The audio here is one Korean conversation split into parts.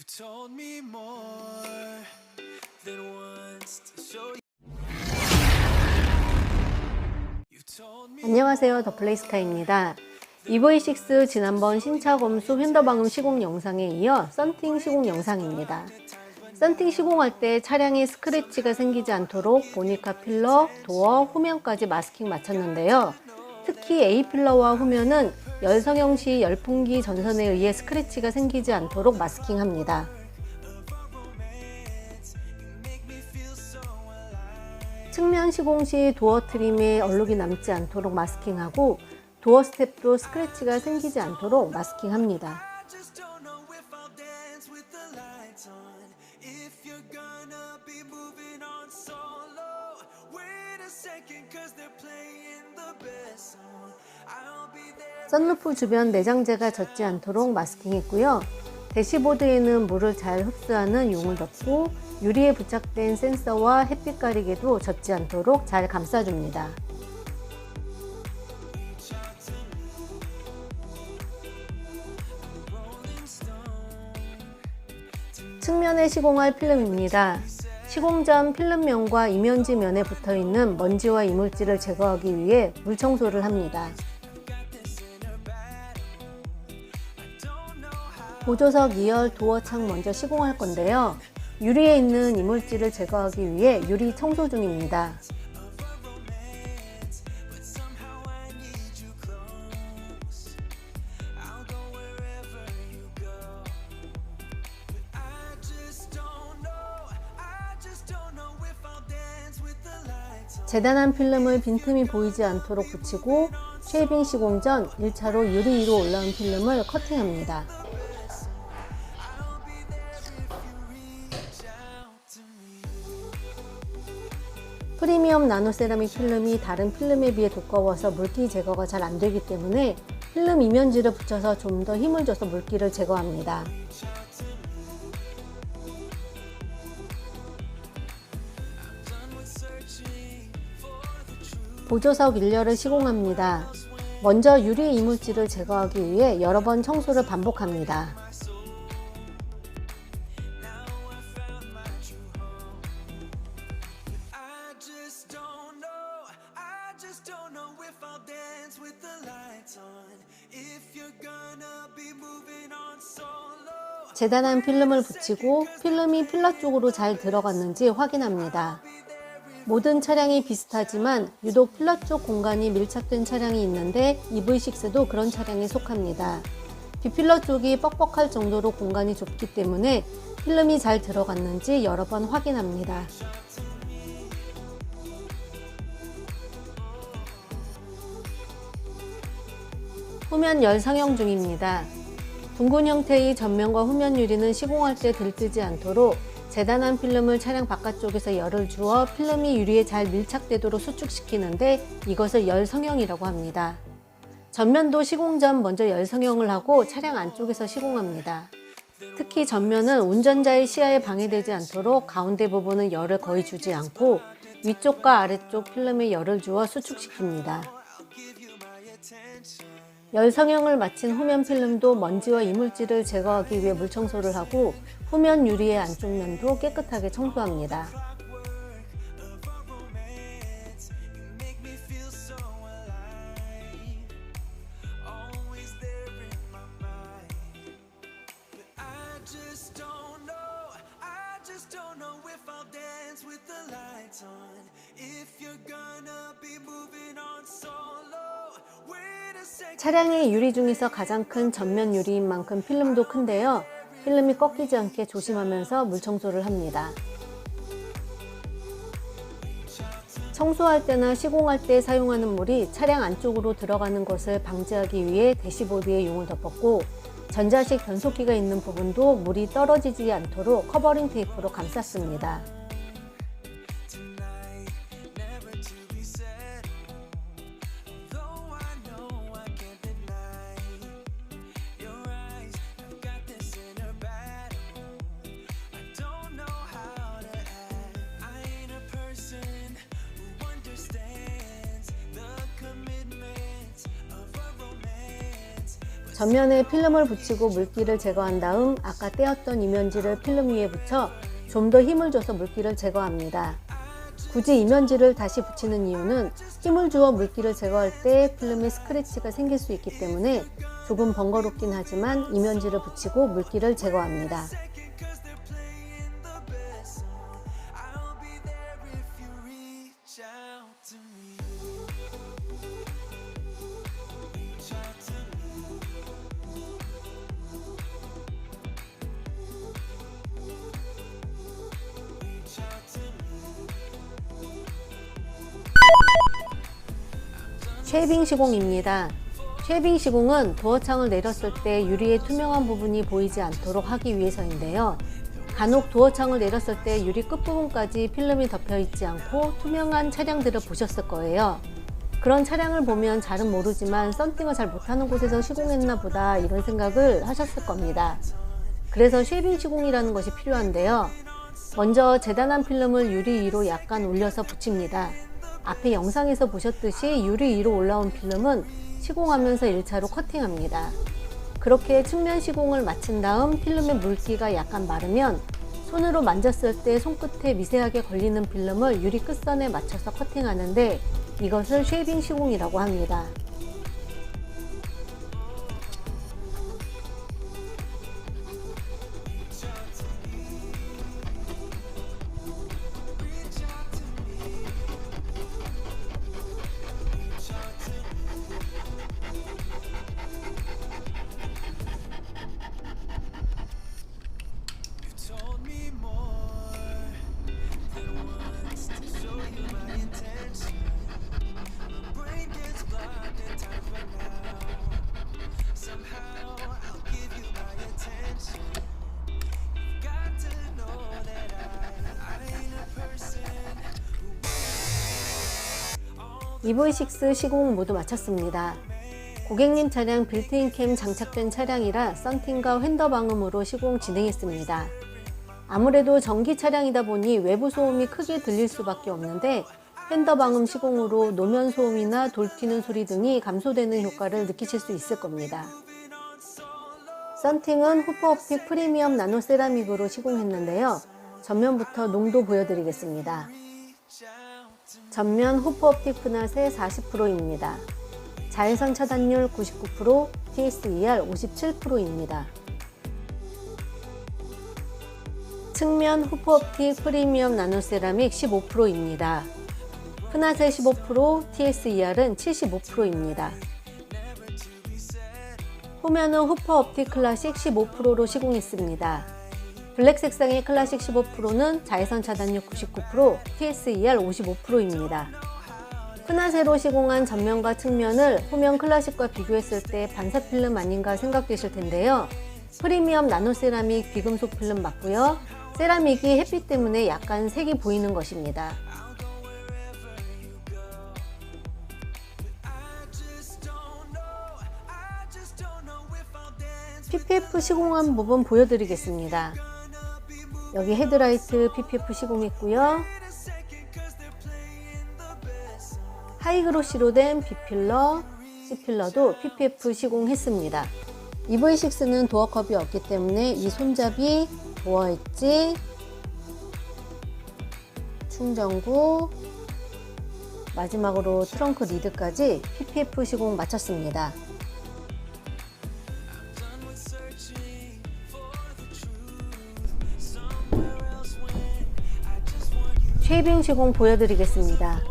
You've told me more than once to show you. 안녕하세요, 더플레이스카입니다. EV6 지난번 신차 검수 휀더방음 시공 영상에 이어 썬팅 시공 영상입니다. 썬팅 시공할 때 차량에 스크래치가 생기지 않도록 보니카 필러, 도어, 후면까지 마스킹 마쳤는데요. 특히 A필러와 후면은 열성형 시 열풍기 전선에 의해 스크래치가 생기지 않도록 마스킹합니다. 측면 시공 시 도어 트림에 얼룩이 남지 않도록 마스킹하고 도어 스텝도 스크래치가 생기지 않도록 마스킹합니다. 선루프 주변 내장재가 젖지 않도록 마스킹했고요. 대시보드에는 물을 잘 흡수하는 용을 덮고 유리에 부착된 센서와 햇빛 가리개도 젖지 않도록 잘 감싸줍니다. 측면에 시공할 필름입니다. 시공 전 필름면과 이면지 면에 붙어있는 먼지와 이물질을 제거하기 위해 물 청소를 합니다. 보조석 2열 도어 창 먼저 시공할 건데요. 유리에 있는 이물질을 제거하기 위해 유리 청소 중입니다. 재단한 필름을 빈틈이 보이지 않도록 붙이고 쉐이빙 시공 전 1차로 유리 위로 올라온 필름을 커팅합니다. 프리미엄 나노세라믹 필름이 다른 필름에 비해 두꺼워서 물기 제거가 잘 안되기 때문에 필름 이면지를 붙여서 좀 더 힘을 줘서 물기를 제거합니다. 보조석 1열을 시공합니다. 먼저 유리 이물질을 제거하기 위해 여러 번 청소를 반복합니다. 재단한 필름을 붙이고 필름이 필러 쪽으로 잘 들어갔는지 확인합니다. 모든 차량이 비슷하지만 유독 필러 쪽 공간이 밀착된 차량이 있는데 EV6도 그런 차량에 속합니다. 뒷필러 쪽이 뻑뻑할 정도로 공간이 좁기 때문에 필름이 잘 들어갔는지 여러 번 확인합니다. 후면 열성형 중입니다. 둥근 형태의 전면과 후면 유리는 시공할 때 들뜨지 않도록 재단한 필름을 차량 바깥쪽에서 열을 주어 필름이 유리에 잘 밀착되도록 수축시키는데 이것을 열성형이라고 합니다. 전면도 시공 전 먼저 열성형을 하고 차량 안쪽에서 시공합니다. 특히 전면은 운전자의 시야에 방해되지 않도록 가운데 부분은 열을 거의 주지 않고 위쪽과 아래쪽 필름에 열을 주어 수축시킵니다. 열성형을 마친 후면 필름도 먼지와 이물질을 제거하기 위해 물청소를 하고 후면 유리의 안쪽 면도 깨끗하게 청소합니다. 차량의 유리 중에서 가장 큰 전면 유리인 만큼 필름도 큰데요. 필름이 꺾이지 않게 조심하면서 물 청소를 합니다. 청소할 때나 시공할 때 사용하는 물이 차량 안쪽으로 들어가는 것을 방지하기 위해 대시보드에 용을 덮었고 전자식 변속기가 있는 부분도 물이 떨어지지 않도록 커버링 테이프로 감쌌습니다. 전면에 필름을 붙이고 물기를 제거한 다음 아까 떼었던 이면지를 필름 위에 붙여 좀 더 힘을 줘서 물기를 제거합니다. 굳이 이면지를 다시 붙이는 이유는 힘을 주어 물기를 제거할 때 필름에 스크래치가 생길 수 있기 때문에 조금 번거롭긴 하지만 이면지를 붙이고 물기를 제거합니다. 쉐이빙 시공입니다. 쉐이빙 시공은 도어창을 내렸을 때 유리의 투명한 부분이 보이지 않도록 하기 위해서인데요. 간혹 도어창을 내렸을 때 유리 끝부분까지 필름이 덮여 있지 않고 투명한 차량들을 보셨을 거예요. 그런 차량을 보면 잘은 모르지만 썬팅을 잘 못하는 곳에서 시공했나 보다 이런 생각을 하셨을 겁니다. 그래서 쉐이빙 시공이라는 것이 필요한데요. 먼저 재단한 필름을 유리 위로 약간 올려서 붙입니다. 앞에 영상에서 보셨듯이 유리 위로 올라온 필름은 시공하면서 1차로 커팅합니다. 그렇게 측면 시공을 마친 다음 필름의 물기가 약간 마르면 손으로 만졌을 때 손끝에 미세하게 걸리는 필름을 유리 끝선에 맞춰서 커팅하는데 이것을 쉐이빙 시공이라고 합니다. EV6 시공 모두 마쳤습니다. 고객님 차량 빌트인 캠 장착된 차량이라 썬팅과 휀더 방음으로 시공 진행했습니다. 아무래도 전기 차량이다 보니 외부 소음이 크게 들릴 수밖에 없는데 휀더 방음 시공으로 노면 소음이나 돌 튀는 소리 등이 감소되는 효과를 느끼실 수 있을 겁니다. 썬팅은 후퍼옵틱 프리미엄 나노 세라믹으로 시공했는데요. 전면부터 농도 보여드리겠습니다. 전면 후퍼옵틱 프낫의 40%입니다. 자외선 차단율 99%, TSER 57%입니다. 측면 후퍼옵틱 프리미엄 나노세라믹 15%입니다. 프낫의 15%, TSER은 75%입니다. 후면은 후퍼옵틱 클래식 15%로 시공했습니다. 블랙 색상의 클래식 15%는 자외선 차단율 99%, TSER 55%입니다. 프낫으로 시공한 전면과 측면을 후면 클래식과 비교했을 때 반사 필름 아닌가 생각되실 텐데요. 프리미엄 나노세라믹 비금속 필름 맞고요. 세라믹이 햇빛 때문에 약간 색이 보이는 것입니다. PPF 시공한 부분 보여드리겠습니다. 여기 헤드라이트 PPF 시공했고요. 하이그로시로 된 B필러, C필러도 PPF 시공했습니다. EV6는 도어컵이 없기 때문에 이 손잡이, 도어 엣지, 충전구, 마지막으로 트렁크 리드까지 PPF 시공 마쳤습니다. 쉐이빙 시공 보여드리겠습니다.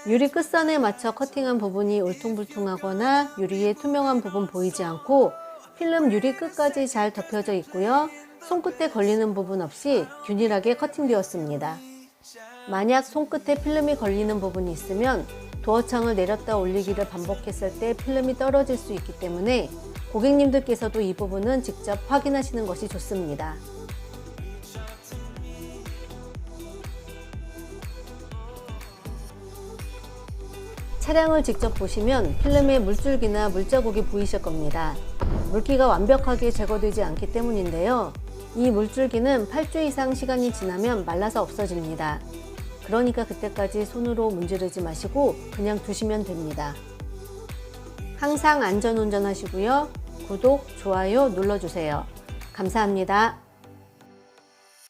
유리 끝선에 맞춰 커팅한 부분이 울퉁불퉁하거나 유리의 투명한 부분 보이지 않고 필름 유리 끝까지 잘 덮여져 있고요. 손끝에 걸리는 부분 없이 균일하게 커팅되었습니다. 만약 손끝에 필름이 걸리는 부분이 있으면 도어창을 내렸다 올리기를 반복했을 때 필름이 떨어질 수 있기 때문에 고객님들께서도 이 부분은 직접 확인하시는 것이 좋습니다. 차량을 직접 보시면 필름에 물줄기나 물자국이 보이실 겁니다. 물기가 완벽하게 제거되지 않기 때문인데요. 이 물줄기는 8주 이상 시간이 지나면 말라서 없어집니다. 그러니까 그때까지 손으로 문지르지 마시고 그냥 두시면 됩니다. 항상 안전운전하시고요. 구독, 좋아요 눌러주세요. 감사합니다.